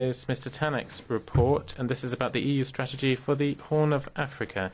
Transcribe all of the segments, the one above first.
Is Mr. Tannock's report, and this is about the EU strategy for the Horn of Africa.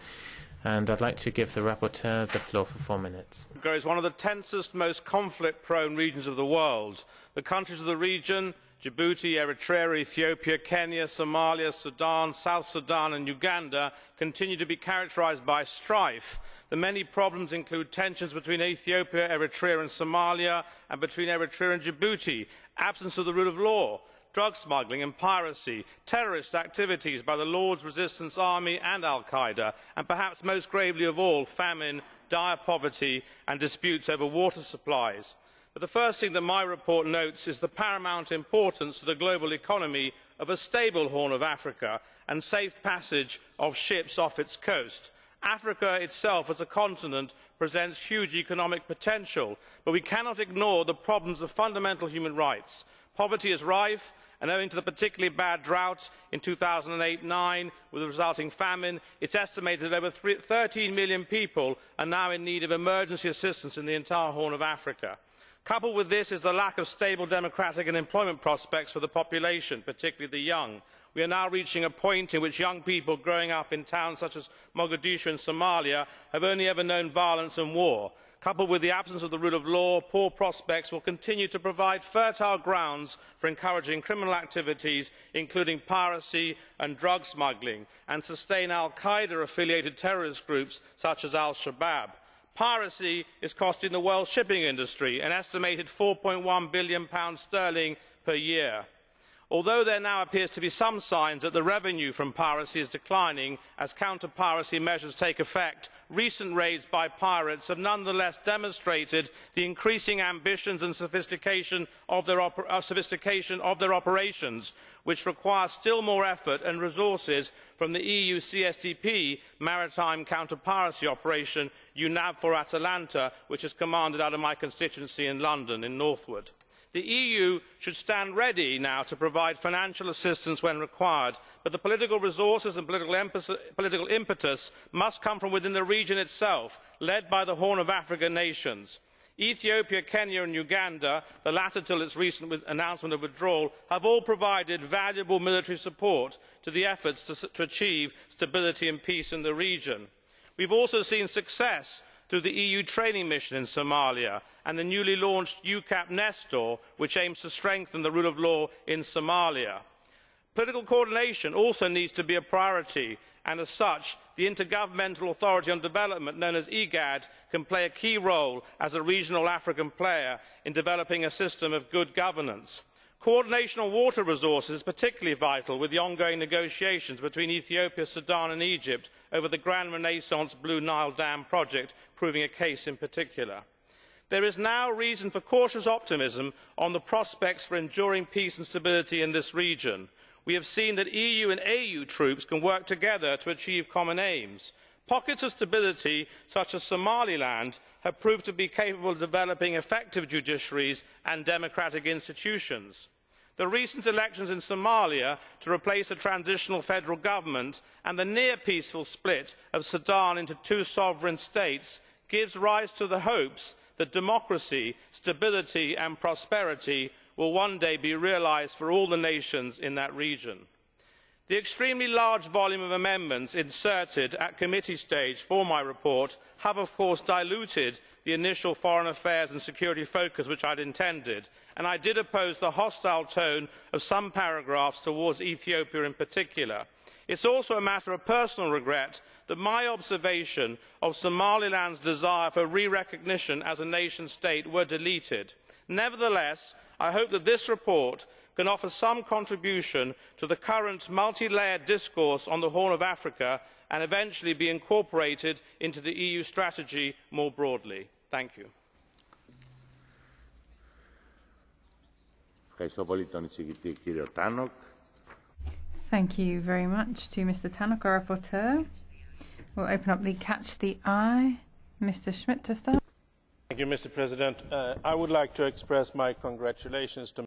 And I'd like to give the rapporteur the floor for 4 minutes. Africa is one of the tensest, most conflict-prone regions of the world. The countries of the region, Djibouti, Eritrea, Ethiopia, Kenya, Somalia, Sudan, South Sudan and Uganda, continue to be characterised by strife. The many problems include tensions between Ethiopia, Eritrea and Somalia, and between Eritrea and Djibouti, absence of the rule of law, drug smuggling and piracy, terrorist activities by the Lord's Resistance Army and Al-Qaeda, and perhaps most gravely of all, famine, dire poverty and disputes over water supplies. But the first thing that my report notes is the paramount importance to the global economy of a stable Horn of Africa and safe passage of ships off its coast. Africa itself as a continent presents huge economic potential, but we cannot ignore the problems of fundamental human rights. Poverty is rife, and owing to the particularly bad drought in 2008-09 with the resulting famine, it is estimated that over 13 million people are now in need of emergency assistance in the entire Horn of Africa. Coupled with this is the lack of stable democratic and employment prospects for the population, particularly the young. We are now reaching a point in which young people growing up in towns such as Mogadishu and Somalia have only ever known violence and war. Coupled with the absence of the rule of law, poor prospects will continue to provide fertile grounds for encouraging criminal activities, including piracy and drug smuggling, and sustain Al-Qaeda affiliated terrorist groups such as Al-Shabaab. Piracy is costing the world shipping industry an estimated £4.1 billion per year. Although there now appears to be some signs that the revenue from piracy is declining as counter-piracy measures take effect, recent raids by pirates have nonetheless demonstrated the increasing ambitions and sophistication of their operations, which require still more effort and resources from the EU CSDP maritime counter-piracy operation EUNAVFOR Atalanta, which is commanded out of my constituency in London, in Northwood. The EU should stand ready now to provide financial assistance when required, but the political resources and political impetus must come from within the region itself, led by the Horn of Africa nations. Ethiopia, Kenya and Uganda, the latter till its recent announcement of withdrawal, have all provided valuable military support to the efforts to achieve stability and peace in the region. We have also seen success through the EU training mission in Somalia and the newly launched UCAP Nestor, which aims to strengthen the rule of law in Somalia. Political coordination also needs to be a priority, and as such, the Intergovernmental Authority on Development, known as IGAD, can play a key role as a regional African player in developing a system of good governance. Coordination on water resources is particularly vital, with the ongoing negotiations between Ethiopia, Sudan and Egypt over the Grand Renaissance Blue Nile Dam project proving a case in particular. There is now reason for cautious optimism on the prospects for enduring peace and stability in this region. We have seen that EU and AU troops can work together to achieve common aims. Pockets of stability, such as Somaliland, have proved to be capable of developing effective judiciaries and democratic institutions. The recent elections in Somalia to replace a transitional federal government and the near-peaceful split of Sudan into two sovereign states gives rise to the hopes that democracy, stability and prosperity will one day be realised for all the nations in that region. The extremely large volume of amendments inserted at committee stage for my report have of course diluted the initial foreign affairs and security focus which I had intended, and I did oppose the hostile tone of some paragraphs towards Ethiopia in particular. It is also a matter of personal regret that my observation of Somaliland's desire for re-recognition as a nation state were deleted. Nevertheless, I hope that this report can offer some contribution to the current multi-layered discourse on the Horn of Africa and eventually be incorporated into the EU strategy more broadly. Thank you. Thank you very much to Mr. Tannock, our rapporteur. We'll open up the Catch the Eye. Mr. Schmidt to start. Thank you, Mr. President. I would like to express my congratulations to